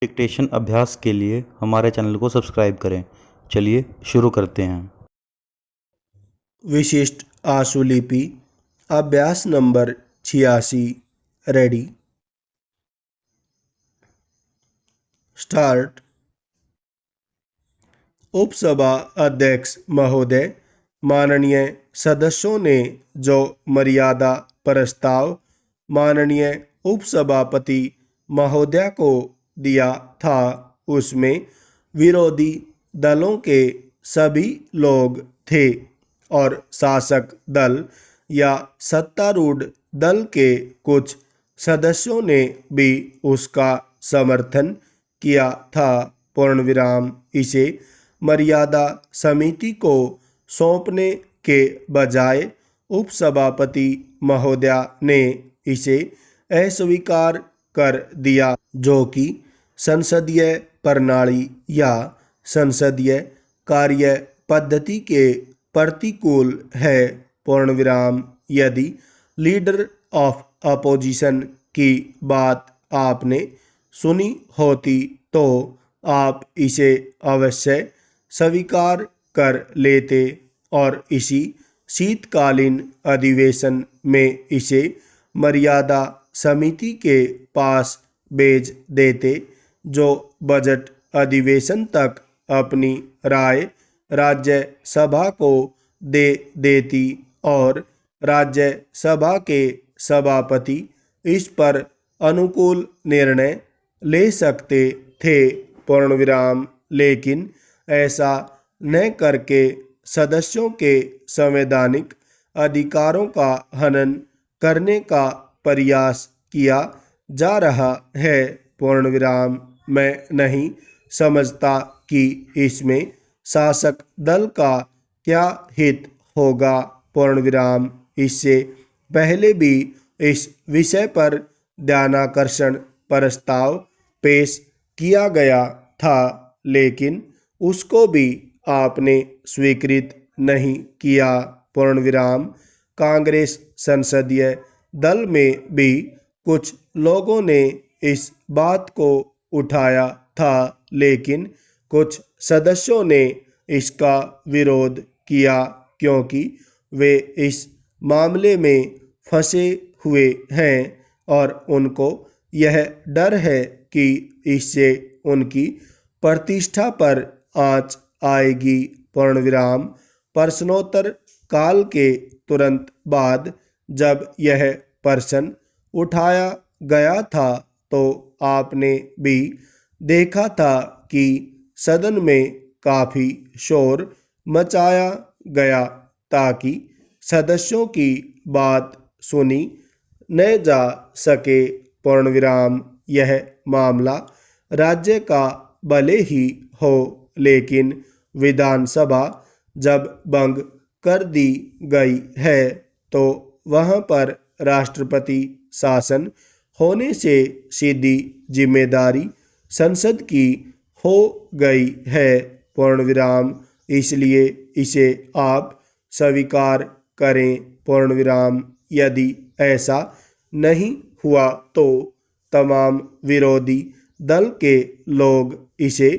Dictation अभ्यास के लिए हमारे चैनल को सब्सक्राइब करें। चलिए शुरू करते हैं। विशिष्ट आशुलिपि अभ्यास नंबर 86। Ready start. उपसभा अध्यक्ष महोदय, माननीय सदस्यों ने जो मर्यादा प्रस्ताव माननीय उपसभापति महोदय को दिया था उसमें विरोधी दलों के सभी लोग थे और शासक दल या सत्तारूढ़ दल के कुछ सदस्यों ने भी उसका समर्थन किया था। पूर्ण विराम। इसे मर्यादा समिति को सौंपने के बजाय उपसभापति महोदय ने इसे अस्वीकार कर दिया, जो कि संसदीय प्रणाली या संसदीय कार्य पद्धति के प्रतिकूल है। पूर्ण विराम। यदि लीडर ऑफ अपोजिशन की बात आपने सुनी होती तो आप इसे अवश्य स्वीकार कर लेते और इसी शीतकालीन अधिवेशन में इसे मर्यादा समिति के पास भेज देते, जो बजट अधिवेशन तक अपनी राय राज्यसभा को दे देती और राज्यसभा के सभापति इस पर अनुकूल निर्णय ले सकते थे। पूर्ण विराम। लेकिन ऐसा न करके सदस्यों के संवैधानिक अधिकारों का हनन करने का प्रयास किया जा रहा है। पूर्ण विराम। मैं नहीं समझता कि इसमें शासक दल का क्या हित होगा। पूर्ण विराम। इससे पहले भी इस विषय पर ध्यानाकर्षण प्रस्ताव पेश किया गया था, लेकिन उसको भी आपने स्वीकृत नहीं किया। पूर्ण विराम। कांग्रेस संसदीय दल में भी कुछ लोगों ने इस बात को उठाया था, लेकिन कुछ सदस्यों ने इसका विरोध किया क्योंकि वे इस मामले में फंसे हुए हैं और उनको यह डर है कि इससे उनकी प्रतिष्ठा पर आंच आएगी। पूर्ण विराम। प्रश्नोत्तर काल के तुरंत बाद जब यह प्रश्न उठाया गया था तो आपने भी देखा था कि सदन में काफ़ी शोर मचाया गया ताकि सदस्यों की बात सुनी न जा सके। पूर्ण विराम। यह मामला राज्य का भले ही हो, लेकिन विधानसभा जब भंग कर दी गई है तो वहाँ पर राष्ट्रपति शासन होने से सीधी जिम्मेदारी संसद की हो गई है। पूर्ण विराम। इसलिए इसे आप स्वीकार करें। पूर्ण विराम। यदि ऐसा नहीं हुआ तो तमाम विरोधी दल के लोग इसे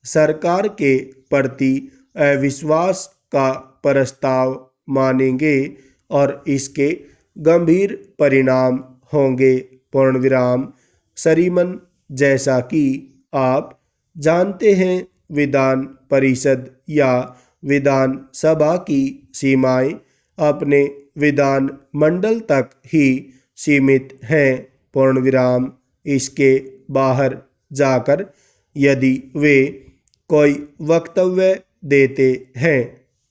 सरकार के प्रति अविश्वास का प्रस्ताव मानेंगे और इसके गंभीर परिणाम होंगे। पूर्ण विराम। श्रीमान, जैसा कि आप जानते हैं, विधान परिषद या विधान सभा की सीमाएं अपने विधान मंडल तक ही सीमित हैं। पूर्ण विराम। इसके बाहर जाकर यदि वे कोई वक्तव्य देते हैं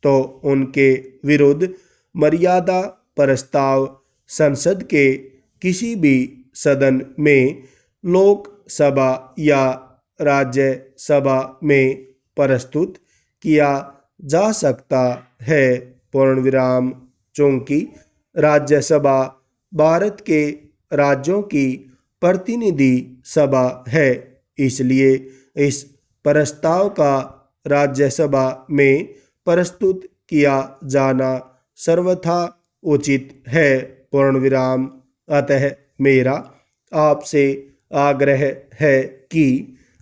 तो उनके विरुद्ध मर्यादा प्रस्ताव संसद के किसी भी सदन में, लोकसभा या राज्यसभा में प्रस्तुत किया जा सकता है। पूर्ण विराम। चूंकि राज्यसभा भारत के राज्यों की प्रतिनिधि सभा है, इसलिए इस प्रस्ताव का राज्यसभा में प्रस्तुत किया जाना सर्वथा उचित है। पूर्ण विराम। अतः मेरा आपसे आग्रह है कि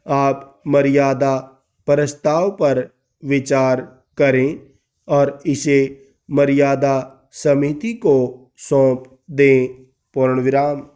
आप मर्यादा प्रस्ताव पर विचार करें और इसे मर्यादा समिति को सौंप दें। पूर्ण विराम।